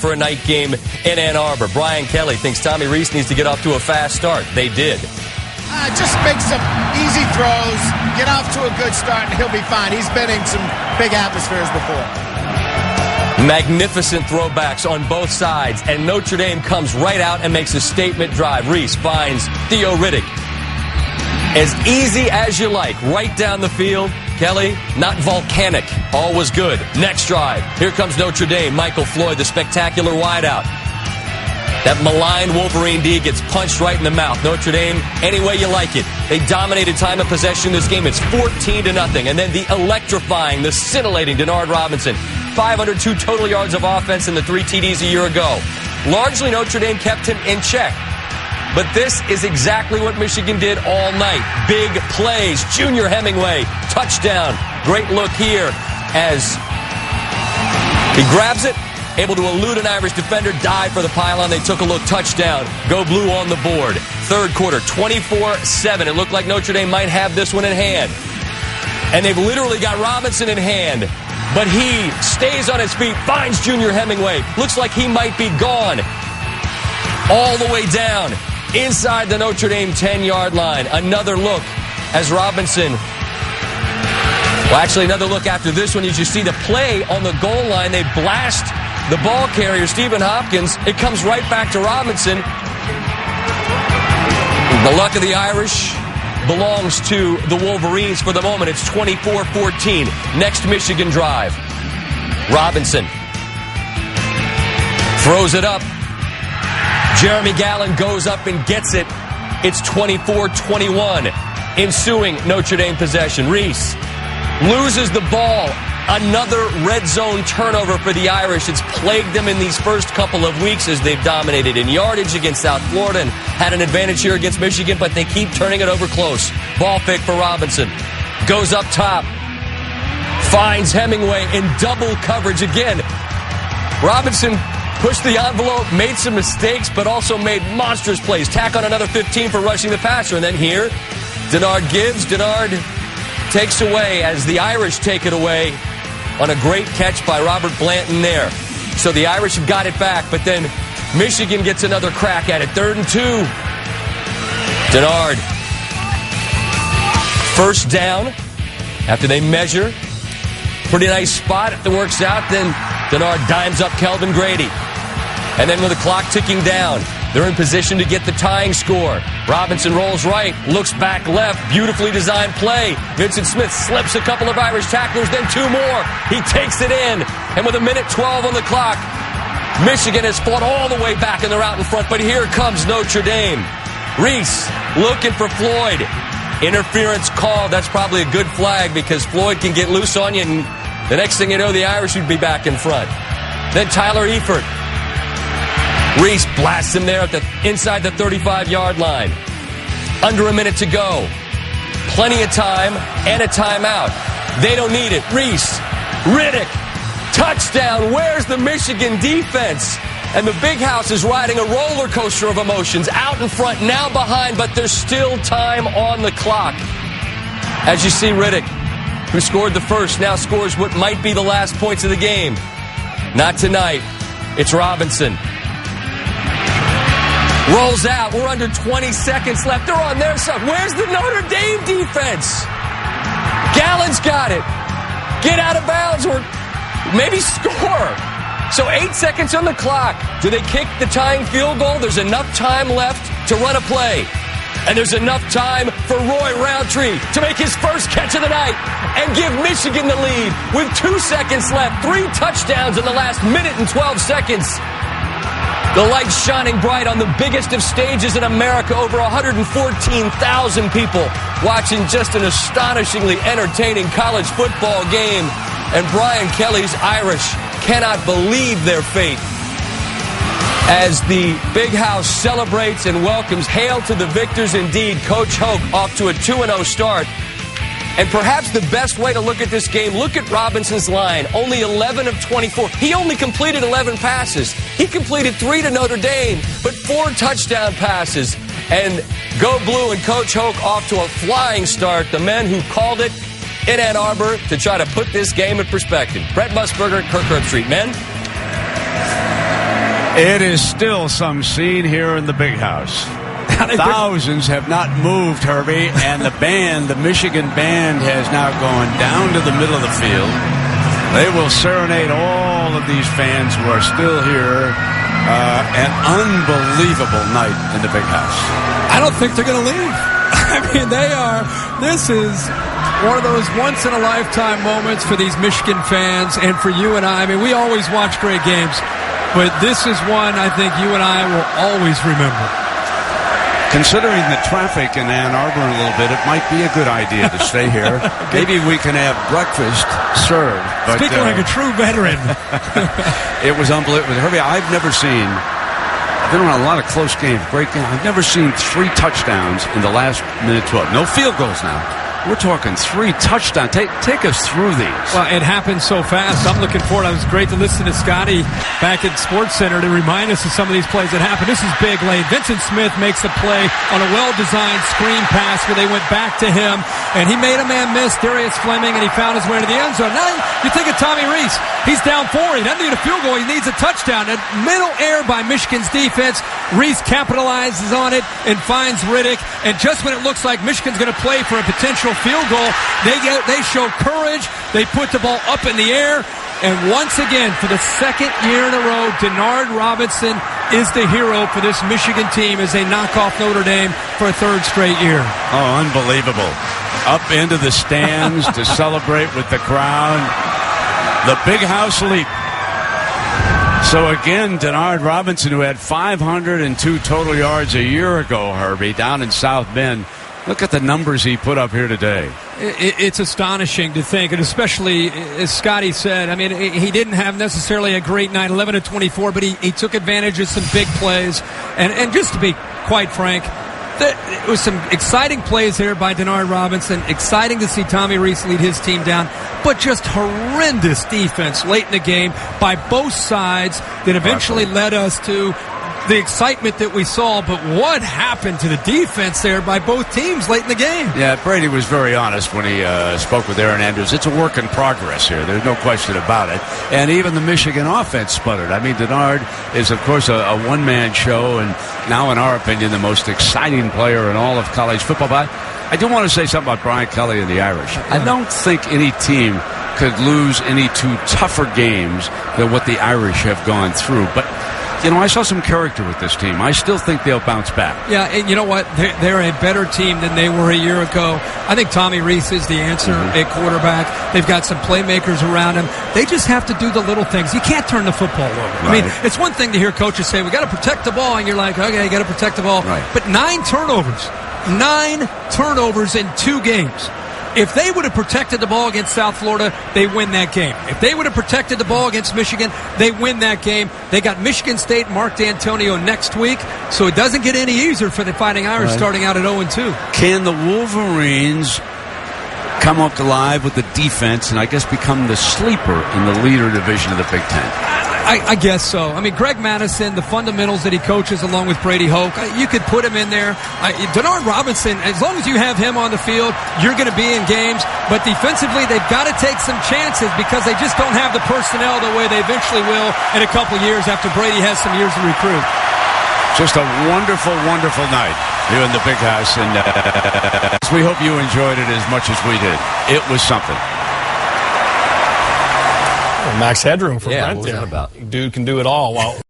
for a night game in Ann Arbor. Brian Kelly thinks Tommy Rees needs to get off to a fast start. They did. Just make some easy throws, get off to a good start, and he'll be fine. He's been in some big atmospheres before. Magnificent throwbacks on both sides, and Notre Dame comes right out and makes a statement drive. Rees finds Theo Riddick. As easy as you like, right down the field. Kelly, not volcanic. All was good. Next drive. Here comes Notre Dame. Michael Floyd, the spectacular wideout. That maligned Wolverine D gets punched right in the mouth. Notre Dame, any way you like it. They dominated time of possession in this game. It's 14-0. And then the electrifying, the scintillating Denard Robinson. 502 total yards of offense and the 3 TDs a year ago. Largely, Notre Dame kept him in check. But this is exactly what Michigan did all night. Big plays. Junior Hemingway, touchdown. Great look here as he grabs it. Able to elude an Irish defender, dive for the pylon. They took a look, touchdown. Go Blue on the board. Third quarter, 24-7. It looked like Notre Dame might have this one in hand. And they've literally got Robinson in hand. But he stays on his feet, finds Junior Hemingway. Looks like he might be gone. All the way down, inside the Notre Dame 10-yard line. Another look as Robinson... Well, actually, another look after this one. As you see the play on the goal line, they blast the ball carrier, Stephen Hopkins. It comes right back to Robinson. The luck of the Irish belongs to the Wolverines for the moment. It's 24-14. Next Michigan drive. Robinson throws it up. Jeremy Gallen goes up and gets it. It's 24-21. Ensuing Notre Dame possession. Rees loses the ball. Another red zone turnover for the Irish. It's plagued them in these first couple of weeks as they've dominated in yardage against South Florida and had an advantage here against Michigan, but they keep turning it over close. Ball fake for Robinson. Goes up top. Finds Hemingway in double coverage again. Robinson pushed the envelope, made some mistakes, but also made monstrous plays. Tack on another 15 for rushing the passer. And then here, Denard gives. Denard takes away as the Irish take it away on a great catch by Robert Blanton there. So the Irish have got it back, but then Michigan gets another crack at it. 3rd and 2. Denard. First down after they measure. Pretty nice spot. If it works out, then Denard dimes up Kelvin Grady. And then with the clock ticking down, they're in position to get the tying score. Robinson rolls right, looks back left, beautifully designed play. Vincent Smith slips a couple of Irish tacklers, then 2 more. He takes it in, and with 1:12 on the clock, Michigan has fought all the way back and they're out in front, but here comes Notre Dame. Rees looking for Floyd. Interference called. That's probably a good flag because Floyd can get loose on you, and the next thing you know, the Irish would be back in front. Then Tyler Eifert. Rees blasts him there at inside the 35-yard line. Under a minute to go. Plenty of time and a timeout. They don't need it. Rees, Riddick, touchdown. Where's the Michigan defense? And the Big House is riding a roller coaster of emotions. Out in front, now behind, but there's still time on the clock. As you see, Riddick, who scored the first, now scores what might be the last points of the game. Not tonight. It's Robinson. Rolls out. We're under 20 seconds left. They're on their side. Where's the Notre Dame defense? Gallen's got it. Get out of bounds or maybe score. So 8 seconds on the clock. Do they kick the tying field goal? There's enough time left to run a play. And there's enough time for Roy Roundtree to make his first catch of the night and give Michigan the lead with 2 seconds left. 3 touchdowns in the last minute and 12 seconds. The lights shining bright on the biggest of stages in America. Over 114,000 people watching just an astonishingly entertaining college football game. And Brian Kelly's Irish cannot believe their fate as the Big House celebrates and welcomes. Hail to the victors indeed. Coach Hoke off to a 2-0 start. And perhaps the best way to look at this game, look at Robinson's line. Only 11 of 24. He only completed 11 passes. He completed 3 to Notre Dame, but 4 touchdown passes. And Go Blue and Coach Hoke off to a flying start. The men who called it in Ann Arbor to try to put this game in perspective. Brett Musburger, Kirk Herbstreit. Men? It is still some scene here in the big house. Thousands have not moved, Herbie, and the Michigan band has now gone down to the middle of the field. They will serenade all of these fans who are still here. An unbelievable night in the big house. I don't think they're going to leave. I mean, they are. This is one of those once-in-a-lifetime moments for these Michigan fans and for you and I. I mean, we always watch great games, but this is one I think you and I will always remember. Considering the traffic in Ann Arbor a little bit, it might be a good idea to stay here. Maybe we can have breakfast served. But, speaking like a true veteran. It was unbelievable. Herbie, I've been around a lot of close games, great games. I've never seen 3 touchdowns in the last minute 12. No field goals now. We're talking 3 touchdowns. Take us through these. Well, it happened so fast. I'm looking forward. It was great to listen to Scotty back at Sports Center to remind us of some of these plays that happened. This is big late. Vincent Smith makes a play on a well-designed screen pass where they went back to him, and he made a man miss, Darius Fleming, and he found his way into the end zone. Now you think of Tommy Rees. He's down 4. He doesn't need a field goal. He needs a touchdown. A middle air by Michigan's defense. Rees capitalizes on it and finds Riddick. And just when it looks like Michigan's going to play for a potential field goal, they show courage. They put the ball up in the air. And once again, for the second year in a row, Denard Robinson is the hero for this Michigan team as they knock off Notre Dame for a 3rd straight year. Oh, unbelievable. Up into the stands to celebrate with the crowd. The big house leap. So again, Denard Robinson, who had 502 total yards a year ago, Herbie, down in South Bend. Look at the numbers he put up here today. It's astonishing to think, and especially, as Scotty said, I mean, he didn't have necessarily a great night, 11 of 24, but he took advantage of some big plays. And just to be quite frank, it was some exciting plays here by Denard Robinson. Exciting to see Tommy Rees lead his team down, but just horrendous defense late in the game by both sides that eventually led us to the excitement that we saw. But what happened to the defense there by both teams late in the game? Yeah, Brady was very honest when he spoke with Aaron Andrews. It's a work in progress here. There's no question about it. And even the Michigan offense sputtered. I mean, Denard is, of course, a one-man show, and now, in our opinion, the most exciting player in all of college football. But I do want to say something about Brian Kelly and the Irish. I don't think any team could lose any 2 tougher games than what the Irish have gone through. But you know, I saw some character with this team. I still think they'll bounce back. Yeah, and you know what? They're a better team than they were a year ago. I think Tommy Rees is the answer at quarterback. They've got some playmakers around him. They just have to do the little things. You can't turn the football over. Right. I mean, it's one thing to hear coaches say, we got to protect the ball, and you're like, okay, you got to protect the ball. Right. But 9 turnovers. 9 turnovers in 2 games. If they would have protected the ball against South Florida, they win that game. If they would have protected the ball against Michigan, they win that game. They got Michigan State, Mark D'Antonio next week, so it doesn't get any easier for the Fighting Irish starting out at 0-2. Can the Wolverines come up alive with the defense and I guess become the sleeper in the leader division of the Big Ten? I guess so. I mean, Greg Madison, the fundamentals that he coaches along with Brady Hoke, you could put him in there. Denard Robinson, as long as you have him on the field, you're going to be in games. But defensively, they've got to take some chances because they just don't have the personnel the way they eventually will in a couple years after Brady has some years to recruit. Just a wonderful, wonderful night here in the Big House. And we hope you enjoyed it as much as we did. It was something. Max Headroom for Brent. Brent. What was that about? Dude can do it all.